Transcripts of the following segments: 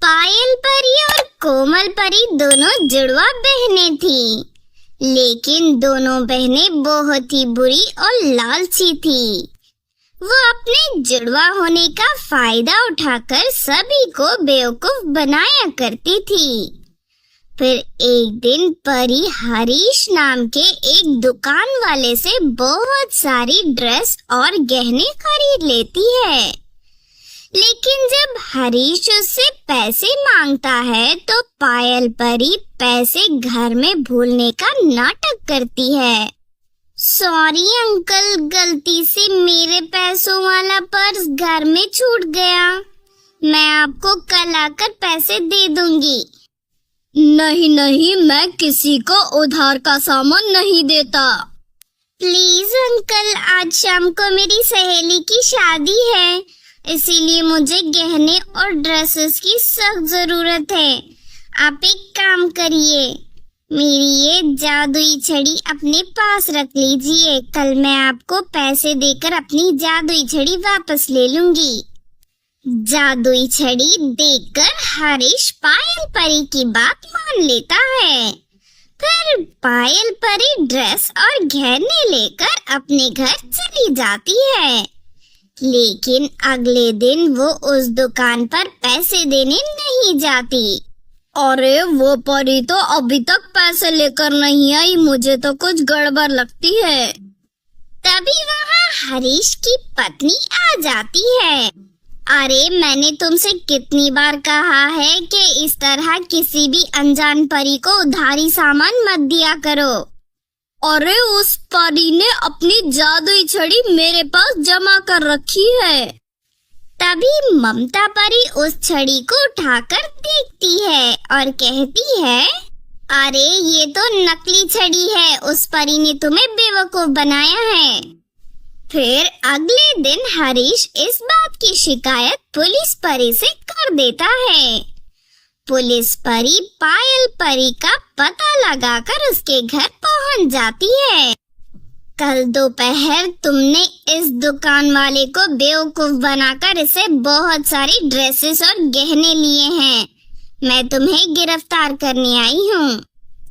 पायल परी और कोमल परी दोनों जुड़वा बहनें थीं, लेकिन दोनों बहनें बहुत ही बुरी और लालची थीं। वो अपने जुड़वा होने का फायदा उठाकर सभी को बेवकूफ बनाया करती थी। फिर एक दिन परी हरीश नाम के एक दुकान वाले से बहुत सारी ड्रेस और गहने खरीद लेती है, लेकिन जब हरीश उससे पैसे मांगता है तो पायल परी पैसे घर में भूलने का नाटक करती है। सॉरी अंकल, गलती से मेरे पैसों वाला पर्स घर में छूट गया, मैं आपको कल आकर पैसे दे दूंगी। नहीं नहीं, मैं किसी को उधार का सामान नहीं देता। प्लीज अंकल, आज शाम को मेरी सहेली की शादी है, इसीलिए मुझे गहने और ड्रेसेस की सख्त जरूरत है। आप एक काम करिए, मेरी ये जादुई छड़ी अपने पास रख लीजिए, कल मैं आपको पैसे देकर अपनी जादुई छड़ी वापस ले लूंगी। जादुई छड़ी देखकर हरीश पायल परी की बात मान लेता है। फिर पायल परी ड्रेस और गहने लेकर अपने घर चली जाती है, लेकिन अगले दिन वो उस दुकान पर पैसे देने नहीं जाती। अरे वो परी तो अभी तक पैसे लेकर नहीं आई, मुझे तो कुछ गड़बड़ लगती है। तभी वहाँ हरीश की पत्नी आ जाती है। अरे मैंने तुमसे कितनी बार कहा है कि इस तरह किसी भी अनजान परी को उधारी सामान मत दिया करो। अरे उस परी ने अपनी जादुई छड़ी मेरे पास जमा कर रखी है। तभी ममता परी उस छड़ी को उठाकर देखती है और कहती है, अरे ये तो नकली छड़ी है, उस परी ने तुम्हें बेवकूफ बनाया है। फिर अगले दिन हरीश इस बात की शिकायत पुलिस परी से कर देता है। पुलिस परी पायल परी का पता लगाकर उसके घर पहुंच जाती है। कल दोपहर तुमने इस दुकान वाले को बेवकूफ बनाकर इसे बहुत सारी ड्रेसेस और गहने लिए हैं, मैं तुम्हें गिरफ्तार करने आई हूँ।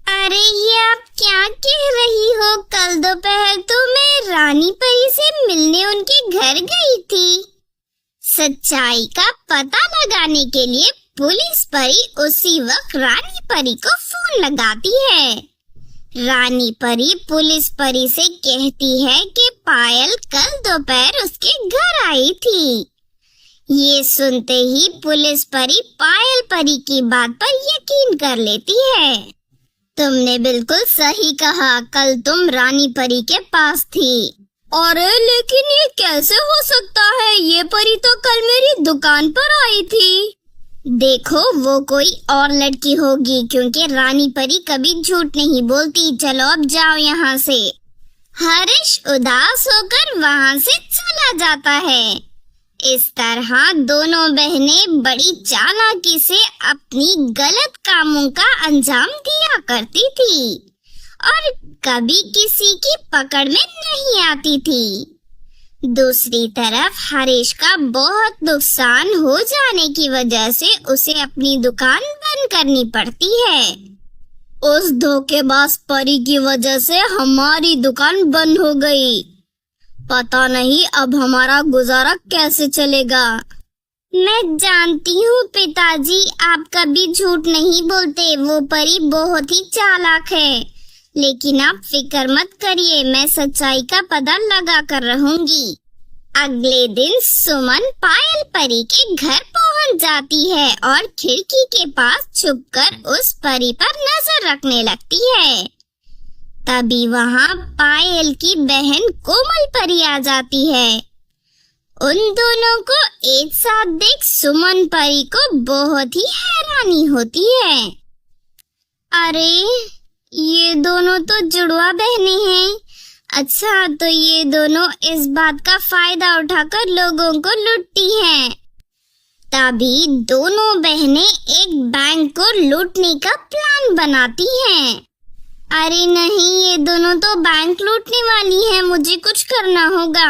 अरे ये आप क्या कह रही हो, कल दोपहर तो मैं रानी परी से मिलने उनके घर गई थी। सच्चाई का पता लगाने के लिए पुलिस परी उसी वक्त रानी परी को फोन लगाती है। रानी परी पुलिस परी से कहती है कि पायल कल दोपहर उसके घर आई थी। ये सुनते ही पुलिस परी पायल परी की बात पर यकीन कर लेती है। तुमने बिल्कुल सही कहा, कल तुम रानी परी के पास थी। अरे लेकिन ये कैसे हो सकता है, ये परी तो कल मेरी दुकान पर आई थी। देखो वो कोई और लड़की होगी, क्योंकि रानी परी कभी झूठ नहीं बोलती। चलो अब जाओ यहाँ से। हरीश उदास होकर वहाँ से चला जाता है। इस तरह दोनों बहनें बड़ी चालाकी से अपनी गलत कामों का अंजाम दिया करती थी और कभी किसी की पकड़ में नहीं आती थी। दूसरी तरफ हरीश का बहुत नुकसान हो जाने की वजह से उसे अपनी दुकान बंद करनी पड़ती है। उस धोखेबाज परी की वजह से हमारी दुकान बंद हो गई। पता नहीं अब हमारा गुजारा कैसे चलेगा। मैं जानती हूँ पिताजी, आप कभी झूठ नहीं बोलते, वो परी बहुत ही चालाक है, लेकिन आप फिक्र मत करिए, मैं सच्चाई का पता लगा कर रहूंगी। अगले दिन सुमन पायल परी के घर पहुँच जाती है और खिड़की के पास छुपकर उस परी पर नजर रखने लगती है। तभी वहाँ पायल की बहन कोमल परी आ जाती है। उन दोनों को एक साथ देख सुमन परी को बहुत ही हैरानी होती है। अरे ये दोनों तो जुड़वा बहनें हैं। अच्छा, तो ये दोनों इस बात का फायदा उठाकर लोगों को लूटती हैं। तभी दोनों बहनें एक बैंक को लूटने का प्लान बनाती हैं। अरे नहीं, ये दोनों तो बैंक लूटने वाली हैं, मुझे कुछ करना होगा।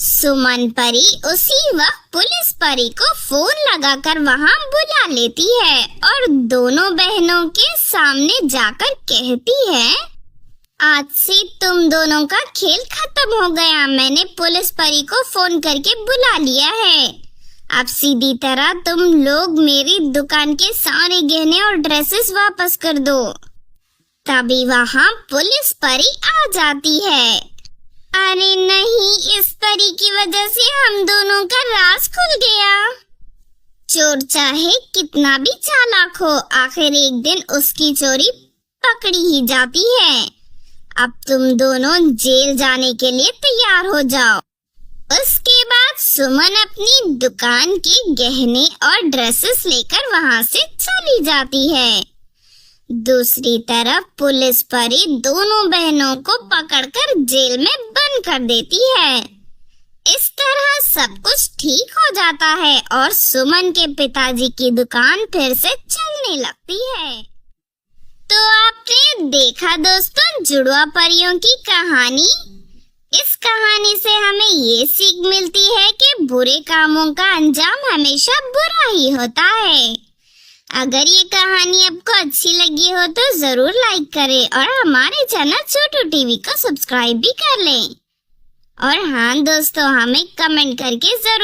सुमन परी उसी वक्त पुलिस परी को फोन लगाकर वहाँ बुला लेती है और दोनों बहनों के सामने जाकर कहती है, आज से तुम दोनों का खेल खत्म हो गया। मैंने पुलिस परी को फोन करके बुला लिया है। अब सीधी तरह तुम लोग मेरी दुकान के सारे गहने और ड्रेसेस वापस कर दो। तभी वहाँ पुलिस परी आ जाती है। अरे नहीं, इस परी की वजह से हम दोनों का राज खुल गया। चोर चाहे कितना भी चालाक हो, आखिर एक दिन उसकी चोरी पकड़ी ही जाती है। अब तुम दोनों जेल जाने के लिए तैयार हो जाओ। उसके बाद सुमन अपनी दुकान के गहने और ड्रेसेस लेकर वहां से चली जाती है। दूसरी तरफ पुलिस परी दोनों बहनों को पकड़कर जेल में बंद कर देती है। इस तरह सब कुछ ठीक हो जाता है और सुमन के पिताजी की दुकान फिर से चलने लगती है। तो आपने देखा दोस्तों जुड़वा परियों की कहानी। इस कहानी से हमें ये सीख मिलती है कि बुरे कामों का अंजाम हमेशा बुरा ही होता है। अगर ये कहानी आपको अच्छी लगी हो तो जरूर लाइक करें और हमारे चैनल छोटू टीवी को सब्सक्राइब भी कर लें। और हाँ दोस्तों, हमें कमेंट करके जरूर